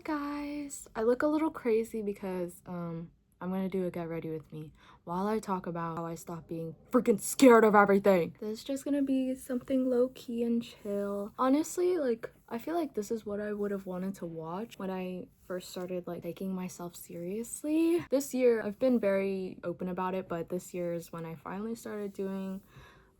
guys, I look a little crazy because I'm gonna do a get ready with me while I talk about how I stopped being freaking scared of everything. This is just gonna be something low-key and chill. Honestly, like, I feel like this is what I would have wanted to watch when I first started like taking myself seriously. This year I've been very open about it, but this year is when I finally started doing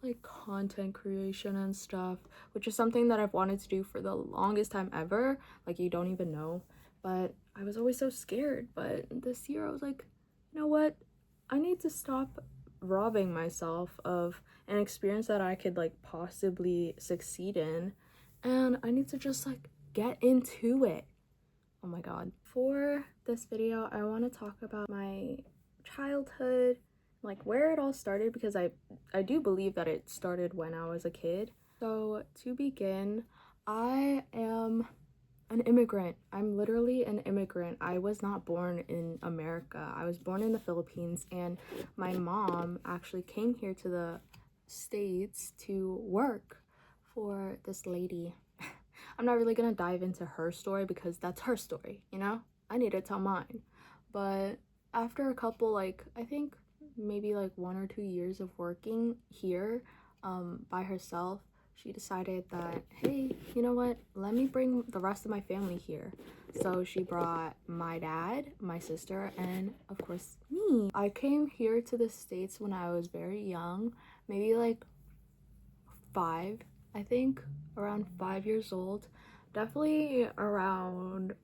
like content creation and stuff, which is something that I've wanted to do for the longest time ever. Like, you don't even know. But I was always so scared. But this year I was like, you know what? I need to stop robbing myself of an experience that I could like possibly succeed in, and I need to just like get into it. Oh my god. For this video, I want to talk about my childhood, like where it all started, because I do believe that it started when I was a kid. So to begin, I am an immigrant. I'm literally an immigrant. I was not born in America. I was born in the Philippines, and my mom actually came here to the States to work for this lady. I'm not really gonna dive into her story because that's her story, you know? I need to tell mine. But after a couple, like, I think maybe like 1 or 2 years of working here by herself, she decided that, hey, you know what? Let me bring the rest of my family here. So she brought my dad, my sister, and of course me. I came here to the States when I was very young, maybe like 5, I think, around 5 years old. Definitely around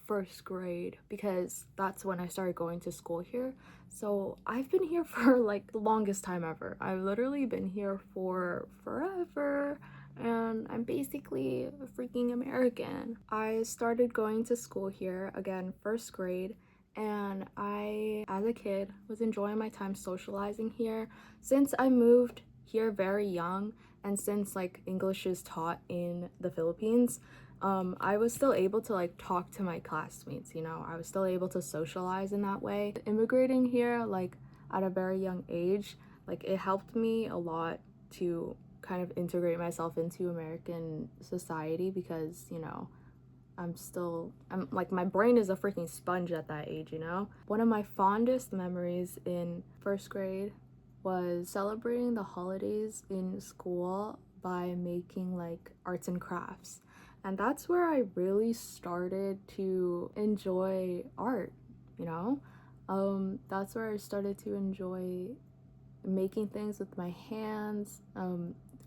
first grade, because that's when I started going to school here. So I've been here for like the longest time ever. I've literally been here for forever, and I'm basically a freaking American. I started going to school here again first grade, and I, as a kid, was enjoying my time socializing here. Since I moved here very young, and since like English is taught in the Philippines, I was still able to like talk to my classmates, you know? I was still able to socialize in that way. Immigrating here, like at a very young age, like it helped me a lot to kind of integrate myself into American society, because, you know, I'm like, my brain is a freaking sponge at that age, you know? One of my fondest memories in first grade was celebrating the holidays in school by making like arts and crafts. And that's where I really started to enjoy art, you know? That's where I started to enjoy making things with my hands,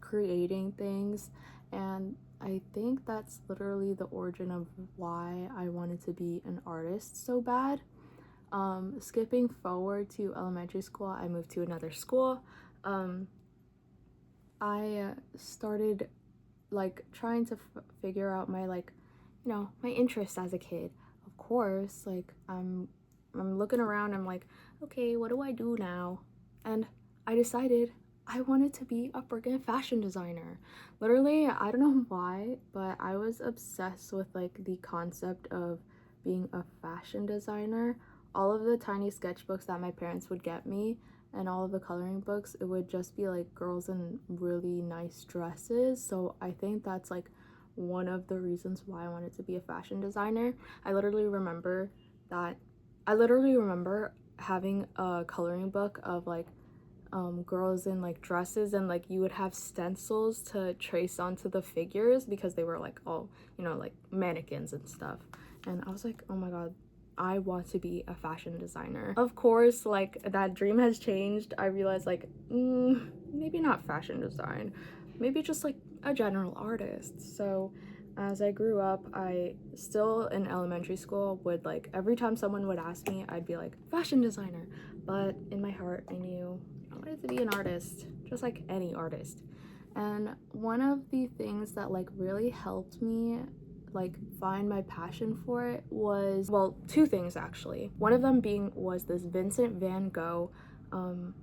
creating things, and I think that's literally the origin of why I wanted to be an artist so bad. Skipping forward to elementary school, I moved to another school. I started like trying to figure out my, like, you know, my interests as a kid. Of course, like I'm looking around, I'm like, okay, what do I do now? And I decided I wanted to be a freaking fashion designer. Literally, I don't know why, but I was obsessed with like the concept of being a fashion designer. All of the tiny sketchbooks that my parents would get me, and all of the coloring books, it would just be like girls in really nice dresses. So I think that's like one of the reasons why I wanted to be a fashion designer. I literally remember that I literally remember having a coloring book of like girls in like dresses, and like you would have stencils to trace onto the figures because they were like all, you know, like mannequins and stuff. And I was like, oh my god, I want to be a fashion designer. Of course, like that dream has changed. I realized like maybe not fashion design, maybe just like a general artist. So as I grew up, I still in elementary school would, like, every time someone would ask me, I'd be like, fashion designer. But in my heart, I knew I wanted to be an artist, just like any artist. And one of the things that like really helped me like find my passion for it was, well, two things actually. One of them being was this Vincent van Gogh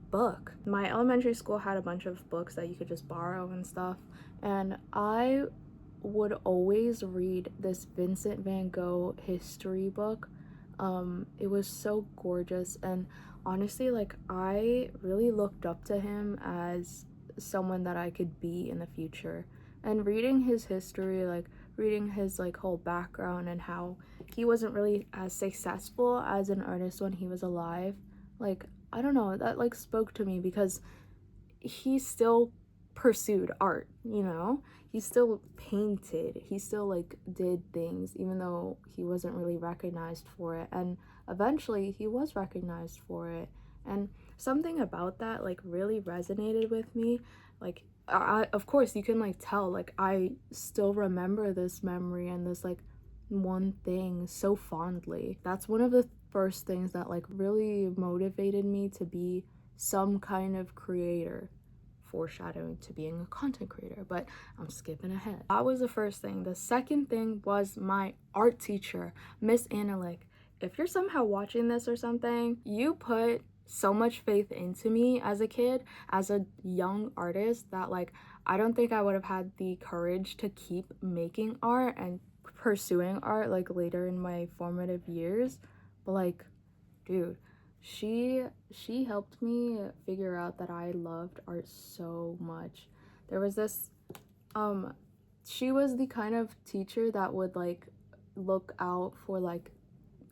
book. My elementary school had a bunch of books that you could just borrow and stuff, and I would always read this Vincent van Gogh history book. It was so gorgeous, and honestly, like, I really looked up to him as someone that I could be in the future. And reading his history like reading his like whole background and how he wasn't really as successful as an artist when he was alive. Like, I don't know, that like spoke to me because he still pursued art, you know? He still painted. He still like did things even though he wasn't really recognized for it. And eventually he was recognized for it. And something about that like really resonated with me. Like of course you can like tell like I still remember this memory and this like one thing so fondly. That's one of the first things that like really motivated me to be some kind of creator, foreshadowing to being a content creator, but I'm skipping ahead. That was the first thing. The second thing was my art teacher, Miss Annalik. If you're somehow watching this or something, you put so much faith into me as a kid, as a young artist, that like I don't think I would have had the courage to keep making art and pursuing art like later in my formative years. But like, dude, she helped me figure out that I loved art so much. There was this she was the kind of teacher that would like look out for like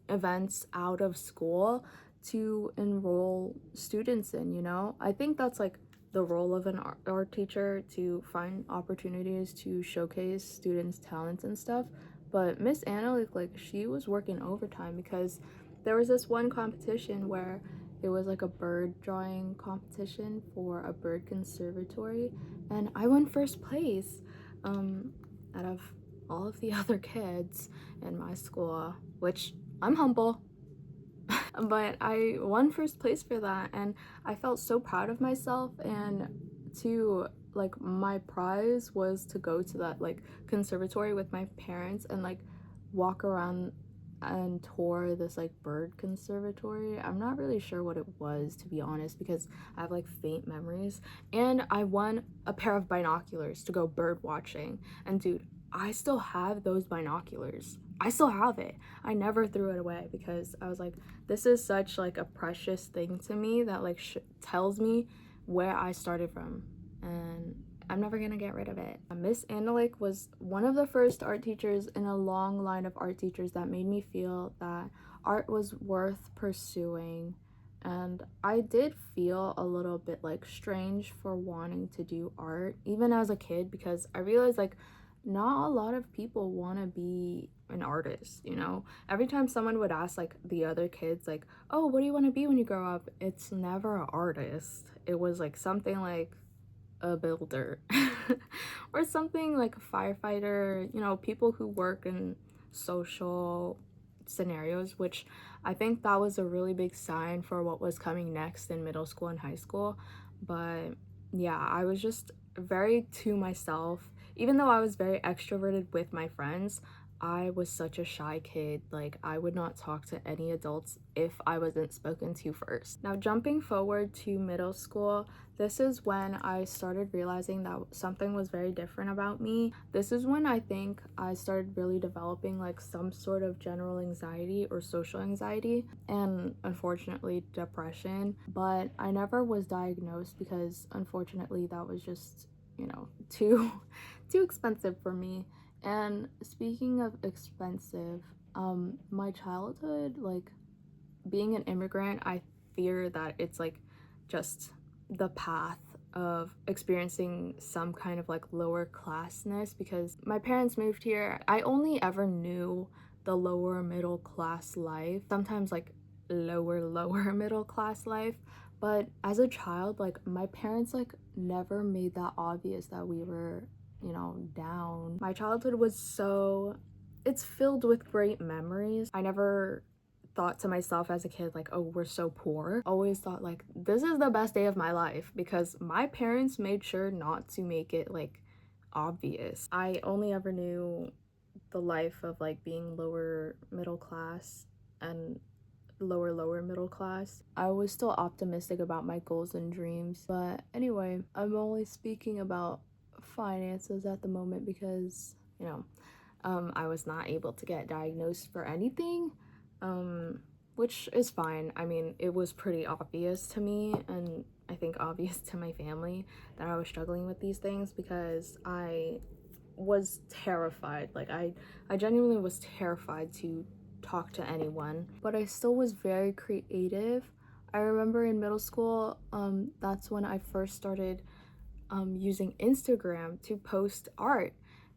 events out of school to enroll students in, you know? I think that's like the role of an art teacher, to find opportunities to showcase students' talents and stuff. But Miss Anna, like she was working overtime because there was this one competition where it was like a bird drawing competition for a bird conservatory, and I won first place out of all of the other kids in my school, which I'm humble. But I won first place for that, and I felt so proud of myself. And to like, my prize was to go to that like conservatory with my parents and like walk around and tour this like bird conservatory. I'm not really sure what it was, to be honest, because I have like faint memories. And I won a pair of binoculars to go bird watching. And dude, I still have those binoculars. I still have it. I never threw it away because I was like, this is such like a precious thing to me that like tells me where I started from, and I'm never gonna get rid of it. Miss Annalik was one of the first art teachers in a long line of art teachers that made me feel that art was worth pursuing. And I did feel a little bit like strange for wanting to do art even as a kid, because I realized like not a lot of people want to be an artist, you know? Every time someone would ask like the other kids like, oh, what do you want to be when you grow up, it's never an artist. It was like something like a builder or something like a firefighter, you know, people who work in social scenarios, which I think that was a really big sign for what was coming next in middle school and high school. But yeah, I was just very to myself. Even though I was very extroverted with my friends, I was such a shy kid. Like, I would not talk to any adults if I wasn't spoken to first. Now, jumping forward to middle school, this is when I started realizing that something was very different about me. This is when I think I started really developing like some sort of general anxiety or social anxiety, and unfortunately depression. But I never was diagnosed because unfortunately that was just, you know, too expensive for me. And speaking of expensive, my childhood, like being an immigrant, I fear that it's like just the path of experiencing some kind of like lower classness, because my parents moved here. I only ever knew the lower middle class life, sometimes like lower middle class life. But as a child, like my parents like never made that obvious that we were, you know, down. My childhood was so, it's filled with great memories. I never thought to myself as a kid like, oh, we're so poor. Always thought like, this is the best day of my life, because my parents made sure not to make it like obvious. I only ever knew the life of like being lower middle class and lower middle class. I was still optimistic about my goals and dreams. But anyway, I'm only speaking about finances at the moment because, you know, I was not able to get diagnosed for anything, which is fine. I mean, it was pretty obvious to me, and I think obvious to my family, that I was struggling with these things, because I was terrified. Like I genuinely was terrified to talk to anyone, but I still was very creative. I remember in middle school, that's when I first started using Instagram to post art.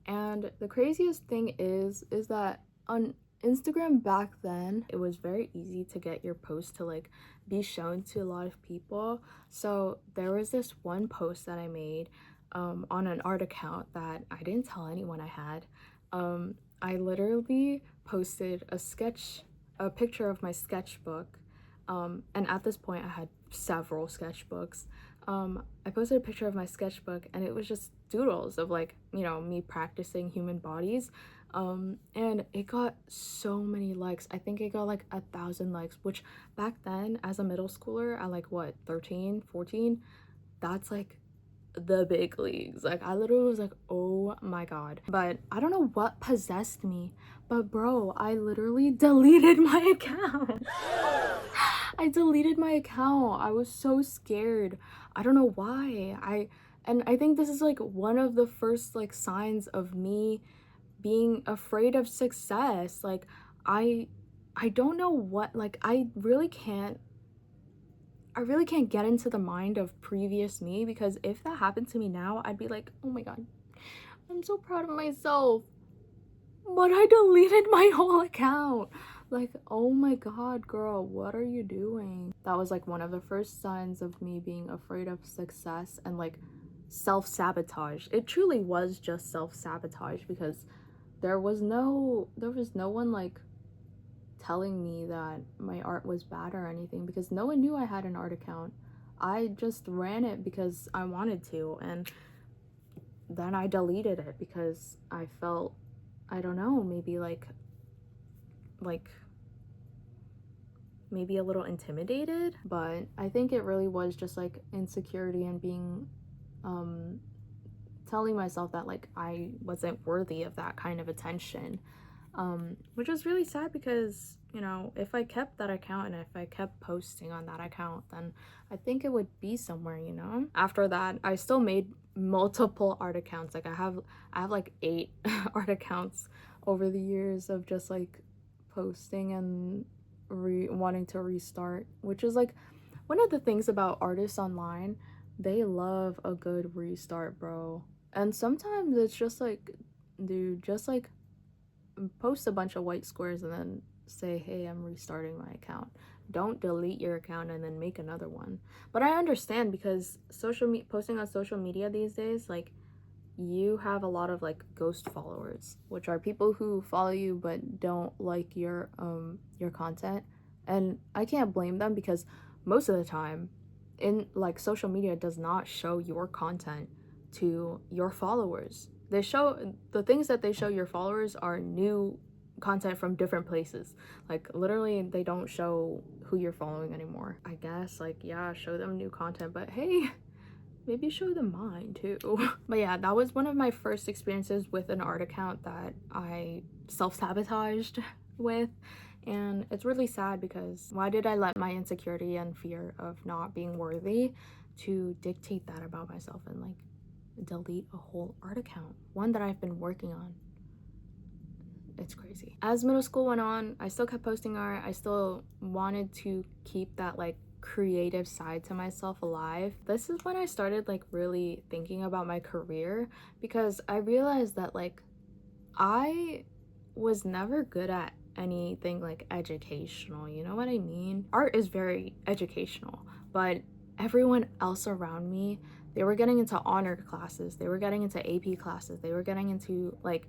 And the craziest thing is that on Instagram back then, it was very easy to get your post to like be shown to a lot of people. So there was this one post that I made on an art account that I didn't tell anyone I had. I literally posted a picture of my sketchbook. And at this point I had several sketchbooks. I posted a picture of my sketchbook and it was just doodles of like, you know, me practicing human bodies. And it got so many likes. I think it got like 1,000 likes, which back then as a middle schooler at like what, 13, 14, that's like the big leagues. Like I literally was like, oh my god. But I don't know what possessed me, but bro, I literally deleted my account. I deleted my account. I was so scared. I don't know why. I think this is like one of the first like signs of me being afraid of success. Like I don't know what, like I really can't get into the mind of previous me, because if that happened to me now, I'd be like, oh my god, I'm so proud of myself, but I deleted my whole account. Like, oh my god, girl, what are you doing? That was like one of the first signs of me being afraid of success and like self-sabotage. It truly was just self-sabotage, because there was no one like telling me that my art was bad or anything, because no one knew I had an art account. I just ran it because I wanted to, and then I deleted it because I felt, I don't know, maybe like maybe a little intimidated. But I think it really was just like insecurity and being telling myself that like I wasn't worthy of that kind of attention, which was really sad, because you know, if I kept that account and if I kept posting on that account, then I think it would be somewhere, you know. After that, I still made multiple art accounts. Like I have like 8 art accounts over the years of just like posting and wanting to restart, which is like one of the things about artists online. They love a good restart, bro. And sometimes it's just like, dude, just like post a bunch of white squares and then say, hey, I'm restarting my account. Don't delete your account and then make another one. But I understand, because posting on social media these days, like, you have a lot of like ghost followers, which are people who follow you but don't like your content. And I can't blame them, because most of the time in like social media does not show your content to your followers. They show the things that they show your followers are new content from different places. Like literally they don't show who you're following anymore. I guess like, yeah, show them new content, but hey, maybe show them mine too. But yeah, that was one of my first experiences with an art account that I self-sabotaged with. And it's really sad, because why did I let my insecurity and fear of not being worthy to dictate that about myself and like delete a whole art account, one that I've been working on? It's crazy. As middle school went on, I still kept posting art. I still wanted to keep that like creative side to myself alive. This is when I started like really thinking about my career, because I realized that like I was never good at anything like educational, you know what I mean? Art is very educational, but everyone else around me, they were getting into honor classes, they were getting into AP classes, they were getting into like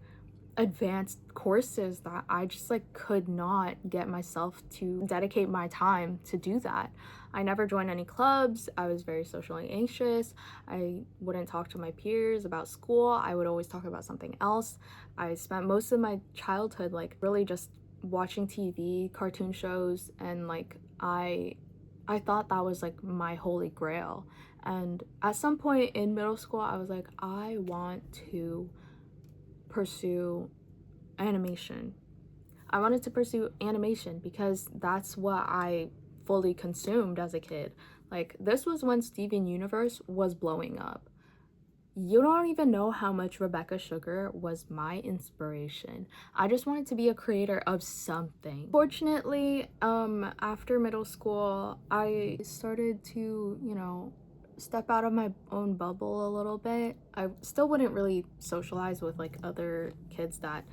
advanced courses that I just like could not get myself to dedicate my time to do that. I never joined any clubs. I was very socially anxious. I wouldn't talk to my peers about school. I would always talk about something else. I spent most of my childhood like really just watching TV, cartoon shows, and like I thought that was like my holy grail. And at some point in middle school, I was like, I want to pursue animation. I wanted to pursue animation because that's what I fully consumed as a kid. Like this was when Steven Universe was blowing up. You don't even know how much Rebecca Sugar was my inspiration. I just wanted to be a creator of something. Fortunately, after middle school, I started to, step out of my own bubble a little bit. I still wouldn't really socialize with like other kids that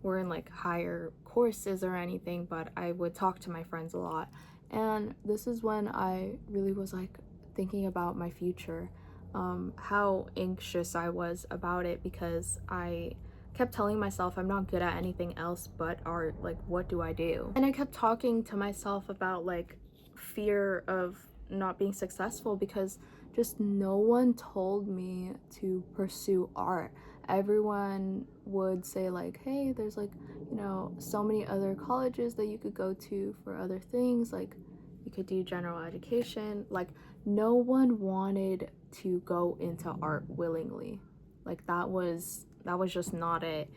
were in like higher courses or anything, but I would talk to my friends a lot. And this is when I really was like thinking about my future, how anxious I was about it, because I kept telling myself I'm not good at anything else but art. Like, what do I do? And I kept talking to myself about like fear of not being successful, because just no one told me to pursue art. Everyone would say like, hey, there's like, so many other colleges that you could go to for other things, like you could do general education. Like, no one wanted to go into art willingly. Like, that was just not it.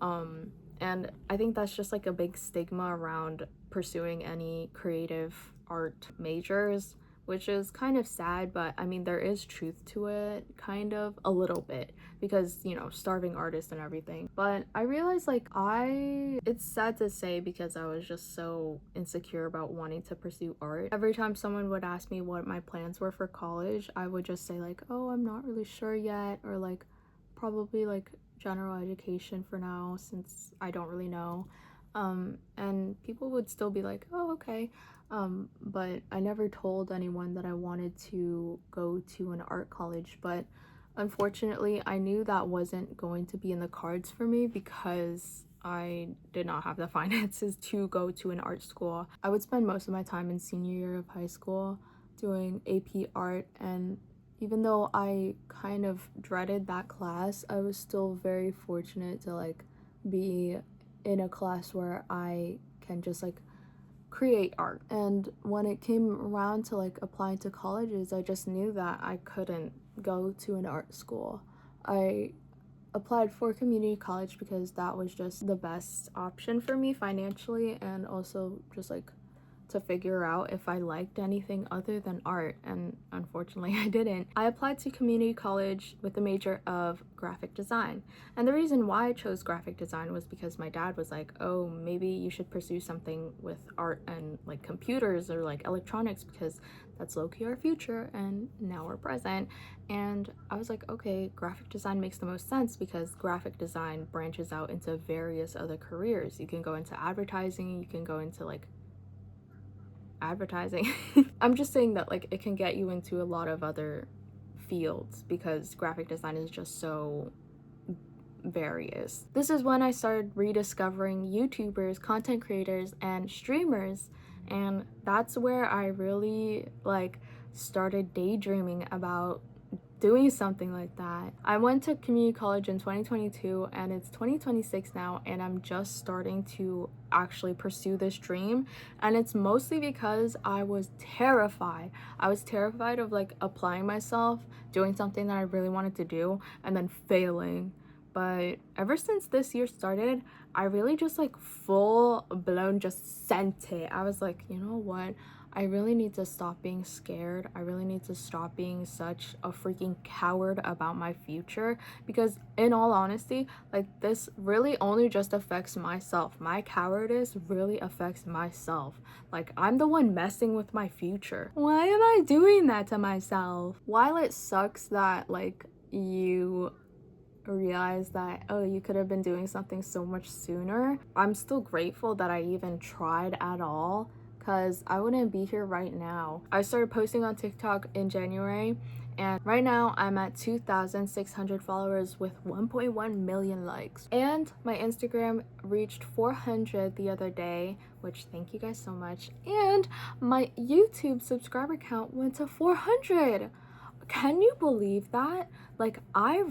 And I think that's just like a big stigma around pursuing any creative art majors, which is kind of sad, but I mean, there is truth to it, kind of, a little bit, because, starving artists and everything. But I realized like it's sad to say, because I was just so insecure about wanting to pursue art. Every time someone would ask me what my plans were for college, I would just say like, oh, I'm not really sure yet, or like probably like general education for now, since I don't really know. And people would still be like, oh, okay. But I never told anyone that I wanted to go to an art college. But unfortunately, I knew that wasn't going to be in the cards for me, because I did not have the finances to go to an art school. I would spend most of my time in senior year of high school doing AP art, and even though I kind of dreaded that class, I was still very fortunate to like be in a class where I can just like create art. And when it came around to like applying to colleges, I just knew that I couldn't go to an art school. I applied for community college because that was just the best option for me financially, and also just like to figure out if I liked anything other than art, and unfortunately I didn't. I applied to community college with the major of graphic design, and the reason why I chose graphic design was because my dad was like, oh, maybe you should pursue something with art and like computers or like electronics, because that's low-key our future and now we're present. And I was like, okay, graphic design makes the most sense, because graphic design branches out into various other careers. You can go into advertising, you can go into like advertising. I'm just saying that like it can get you into a lot of other fields, because graphic design is just so various. This is when I started rediscovering YouTubers, content creators, and streamers, and that's where I really like started daydreaming about doing something like that. I went to community college in 2022, and it's 2026 now, and I'm just starting to actually pursue this dream. And it's mostly because I was terrified. I was terrified of like applying myself, doing something that I really wanted to do, and then failing. But ever since this year started, I really just like full blown just sent it. I was like, you know what? I really need to stop being scared. I really need to stop being such a freaking coward about my future, because in all honesty, like this really only just affects myself. My cowardice really affects myself. Like, I'm the one messing with my future. Why am I doing that to myself? While it sucks that like you realize that, oh, you could have been doing something so much sooner, I'm still grateful that I even tried at all, because I wouldn't be here right now. I started posting on TikTok in January, and right now I'm at 2,600 followers with 1.1 million likes. And my Instagram reached 400 the other day, which thank you guys so much. And my YouTube subscriber count went to 400. Can you believe that? Like, I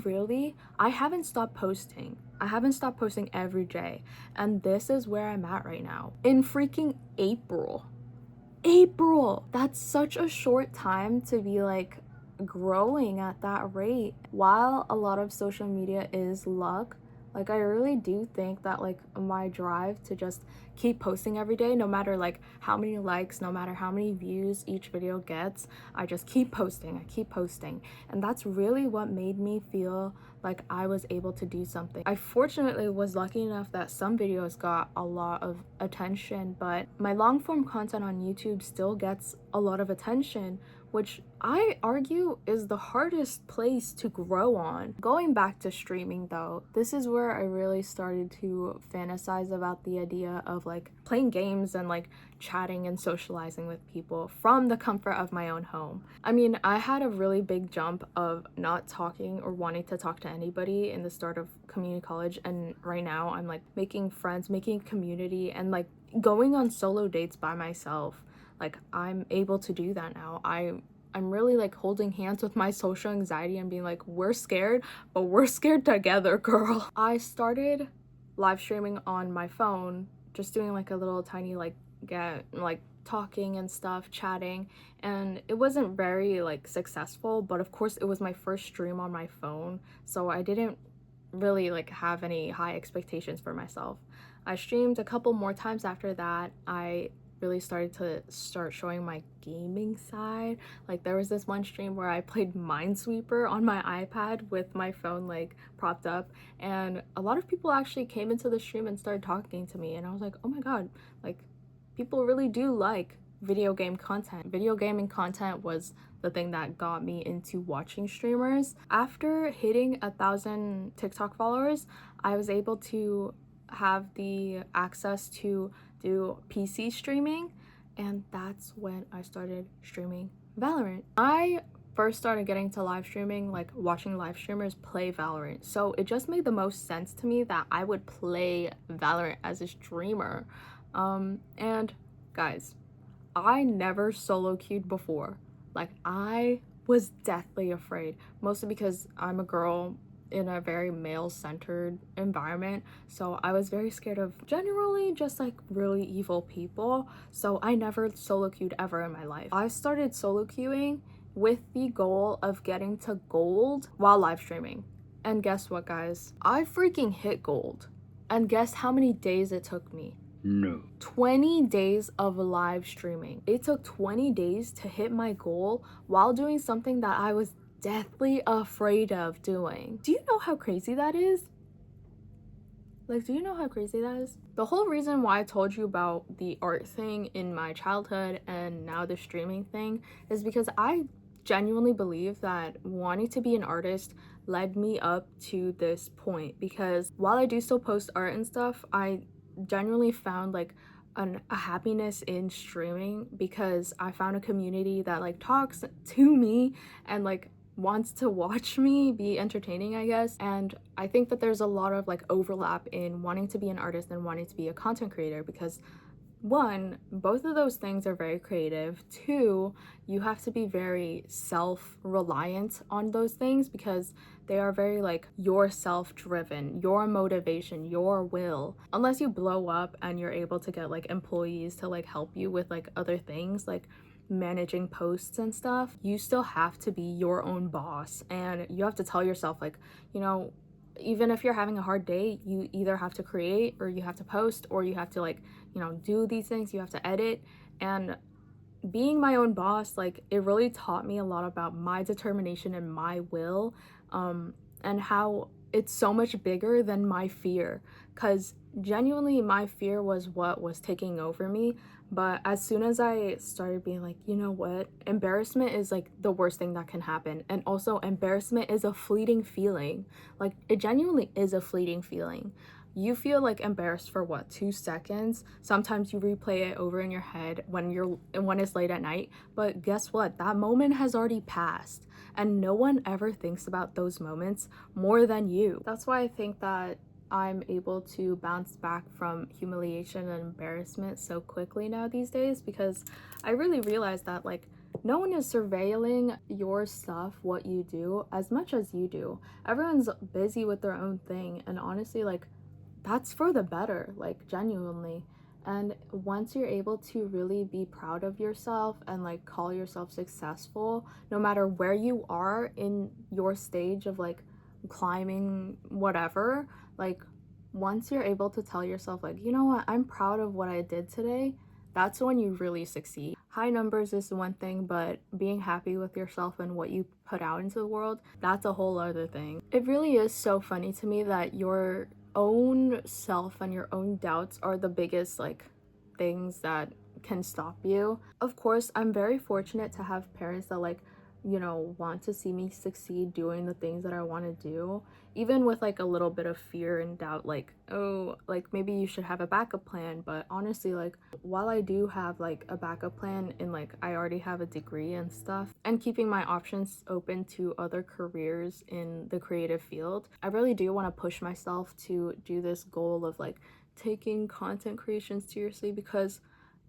haven't stopped posting. I haven't stopped posting every day. And this is where I'm at right now. In freaking April. April! That's such a short time to be like growing at that rate. While a lot of social media is luck, Like, I really do think that, like, my drive to just keep posting every day, no matter, like, how many likes, no matter how many views each video gets, I just keep posting, I keep posting. And that's really what made me feel like I was able to do something. I fortunately was lucky enough that some videos got a lot of attention, but my long form content on YouTube still gets a lot of attention, which I argue is the hardest place to grow on. Going back to streaming though, this is where I really started to fantasize about the idea of like playing games and like chatting and socializing with people from the comfort of my own home. I mean, I had a really big jump of not talking or wanting to talk to anybody in the start of community college, and right now I'm like making friends, making community, and like going on solo dates by myself. Like, I'm able to do that now. I'm really like holding hands with my social anxiety and being like, we're scared, but we're scared together, girl. I started live streaming on my phone, just doing like a little tiny like talking and stuff, chatting, and it wasn't very like successful, but of course it was my first stream on my phone, so I didn't really like have any high expectations for myself. I streamed a couple more times after that. I really started to showing my gaming side. Like, there was this one stream where I played Minesweeper on my iPad with my phone like propped up, and a lot of people actually came into the stream and started talking to me, and I was like, oh my god, like, people really do like video game content. Video gaming content was the thing that got me into watching streamers. After hitting 1,000 TikTok followers, I was able to have the access to do PC streaming, and that's when I started streaming Valorant. I first started getting to live streaming, like watching live streamers play Valorant, so it just made the most sense to me that I would play Valorant as a streamer. And guys, I never solo queued before. Like, I was deathly afraid, mostly because I'm a girl in a very male-centered environment, so I was very scared of generally just like really evil people, so I never solo queued ever in my life. I started solo queuing with the goal of getting to gold while live streaming, and guess what, guys? I freaking hit gold, and guess how many days it took me? No. 20 days of live streaming. It took 20 days to hit my goal while doing something that I was deathly afraid of doing. Do you know how crazy that is? Like, do you know how crazy that is? The whole reason why I told you about the art thing in my childhood and now the streaming thing is because I genuinely believe that wanting to be an artist led me up to this point, because while I do still post art and stuff, I genuinely found like a happiness in streaming, because I found a community that like talks to me and like wants to watch me be entertaining, I guess. And I think that there's a lot of like overlap in wanting to be an artist and wanting to be a content creator, because one, both of those things are very creative. Two, you have to be very self-reliant on those things, because they are very like your self-driven, your motivation, your will. Unless you blow up and you're able to get like employees to like help you with like other things like managing posts and stuff, you still have to be your own boss, and you have to tell yourself like, you know, even if you're having a hard day, you either have to create or you have to post or you have to like, you know, do these things, you have to edit. And being my own boss, like, it really taught me a lot about my determination and my will, and how it's so much bigger than my fear, because genuinely my fear was what was taking over me. But as soon as I started being like, you know what, embarrassment is like the worst thing that can happen, and also embarrassment is a fleeting feeling. Like, it genuinely is a fleeting feeling. You feel like embarrassed for what, 2 seconds? Sometimes you replay it over in your head when it's late at night, but guess what, that moment has already passed, and no one ever thinks about those moments more than you. That's why I think that I'm able to bounce back from humiliation and embarrassment so quickly now these days, because I really realize that like no one is surveilling your stuff, what you do, as much as you do. Everyone's busy with their own thing, and honestly, like, that's for the better, like, genuinely. And once you're able to really be proud of yourself and like call yourself successful, no matter where you are in your stage of like climbing, whatever, like once you're able to tell yourself like, you know what, I'm proud of what I did today, that's when you really succeed. High numbers is one thing, but being happy with yourself and what you put out into the world, that's a whole other thing. It really is so funny to me that your own self and your own doubts are the biggest like things that can stop you. Of course, I'm very fortunate to have parents that like, you know, want to see me succeed doing the things that I want to do, even with like a little bit of fear and doubt, like, oh, like maybe you should have a backup plan. But honestly, like, while I do have like a backup plan and like I already have a degree and stuff, and keeping my options open to other careers in the creative field, I really do want to push myself to do this goal of like taking content creation seriously, because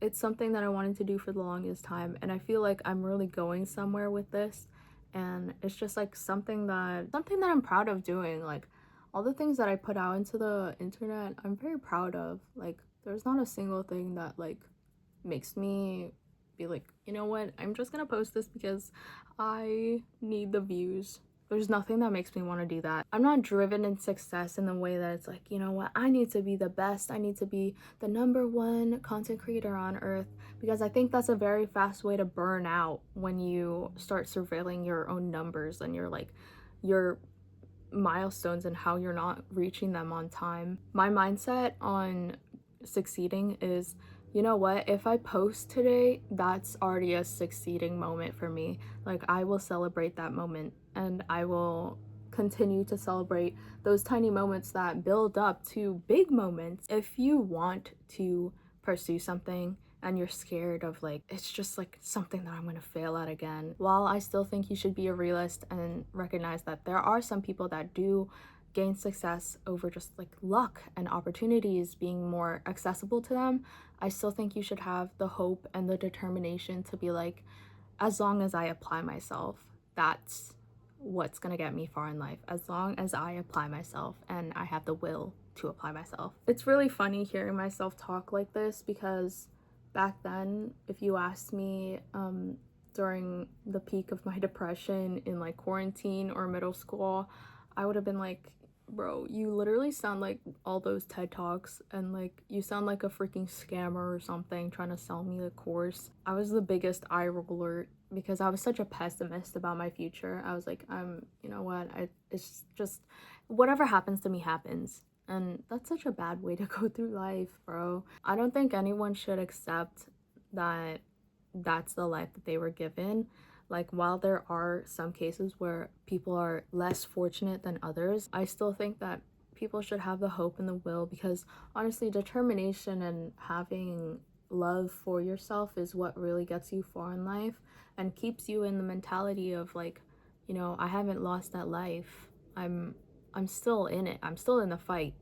it's something that I wanted to do for the longest time, and I feel like I'm really going somewhere with this. And it's just like something that I'm proud of doing. Like all the things that I put out into the internet, I'm very proud of. Like there's not a single thing that like makes me be like, you know what, I'm just gonna post this because I need the views. There's nothing that makes me want to do that. I'm not driven in success in the way that it's like, you know what, I need to be the best, I need to be the #1 content creator on earth, because I think that's a very fast way to burn out when you start surveilling your own numbers and your milestones and how you're not reaching them on time. My mindset on succeeding is, you know what, if I post today, that's already a succeeding moment for me. Like I will celebrate that moment, and I will continue to celebrate those tiny moments that build up to big moments. If you want to pursue something and you're scared of like, it's just like something that I'm gonna fail at again, while I still think you should be a realist and recognize that there are some people that do gain success over just like luck and opportunities being more accessible to them, I still think you should have the hope and the determination to be like, as long as I apply myself, that's what's gonna get me far in life. As long as I apply myself and I have the will to apply myself. It's really funny hearing myself talk like this, because back then, if you asked me during the peak of my depression in like quarantine or middle school, I would have been like, bro, you literally sound like all those TED Talks, and like you sound like a freaking scammer or something trying to sell me a course. I was the biggest eye roller because I was such a pessimist about my future. I was like, you know what, it's just whatever happens to me happens. And that's such a bad way to go through life, bro. I don't think anyone should accept that that's the life that they were given. Like, while there are some cases where people are less fortunate than others, I still think that people should have the hope and the will, because honestly, determination and having love for yourself is what really gets you far in life and keeps you in the mentality of like, you know, I haven't lost that life. I'm still in it. I'm still in the fight.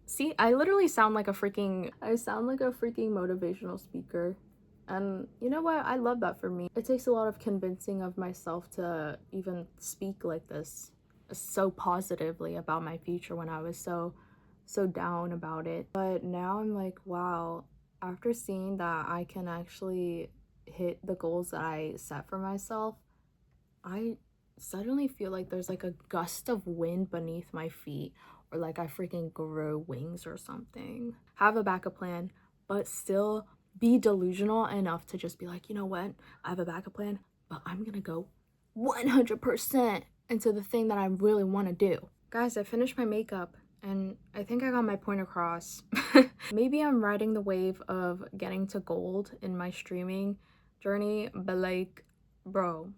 See, I literally sound like a freaking motivational speaker. And you know what? I love that for me. It takes a lot of convincing of myself to even speak like this so positively about my future when I was so down about it. But now I'm like, wow, after seeing that I can actually hit the goals that I set for myself, I suddenly feel like there's like a gust of wind beneath my feet, or like I freaking grow wings or something. Have a backup plan, but still be delusional enough to just be like, you know what, I have a backup plan, but I'm gonna go 100% into the thing that I really want to do. Guys, I finished my makeup and I think I got my point across. Maybe I'm riding the wave of getting to gold in my streaming journey, but like, bro,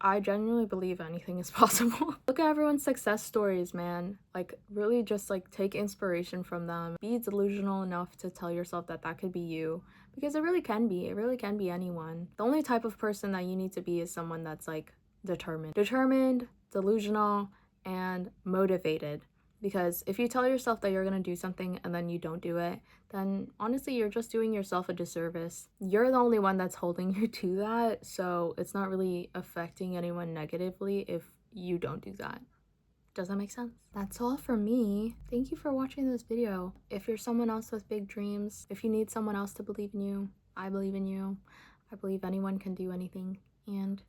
I genuinely believe anything is possible. Look at everyone's success stories, man. Like, really just like take inspiration from them. Be delusional enough to tell yourself that that could be you, because it really can be. It really can be anyone. The only type of person that you need to be is someone that's like determined, delusional, and motivated. Because if you tell yourself that you're gonna do something and then you don't do it, then honestly, you're just doing yourself a disservice. You're the only one that's holding you to that, so it's not really affecting anyone negatively if you don't do that. Does that make sense? That's all for me. Thank you for watching this video. If you're someone else with big dreams, if you need someone else to believe in you, I believe in you. I believe anyone can do anything. And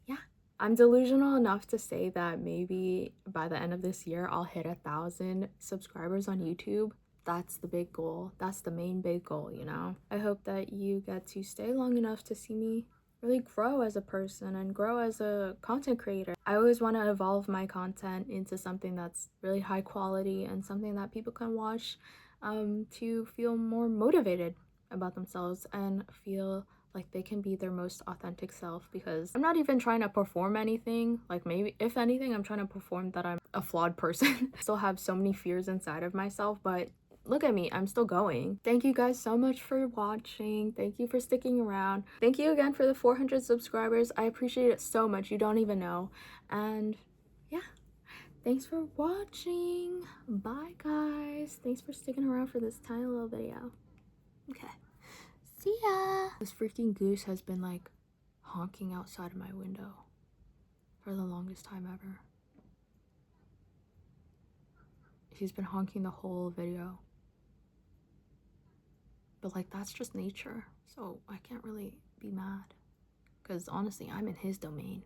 yeah, I'm delusional enough to say that maybe by the end of this year, I'll hit 1,000 subscribers on YouTube. That's the big goal. That's the main big goal, you know? I hope that you get to stay long enough to see me really grow as a person and grow as a content creator. I always want to evolve my content into something that's really high quality and something that people can watch to feel more motivated about themselves and feel like they can be their most authentic self, because I'm not even trying to perform anything. Like, maybe if anything, I'm trying to perform that I'm a flawed person. I still have so many fears inside of myself, but look at me, I'm still going. Thank you guys so much for watching. Thank you for sticking around. Thank you again for the 400 subscribers. I appreciate it so much. You don't even know. And yeah, thanks for watching. Bye guys. Thanks for sticking around for this tiny little video. Okay, see ya. This freaking goose has been like honking outside of my window for the longest time ever. He's been honking the whole video. But like, that's just nature, so I can't really be mad, because honestly, I'm in his domain.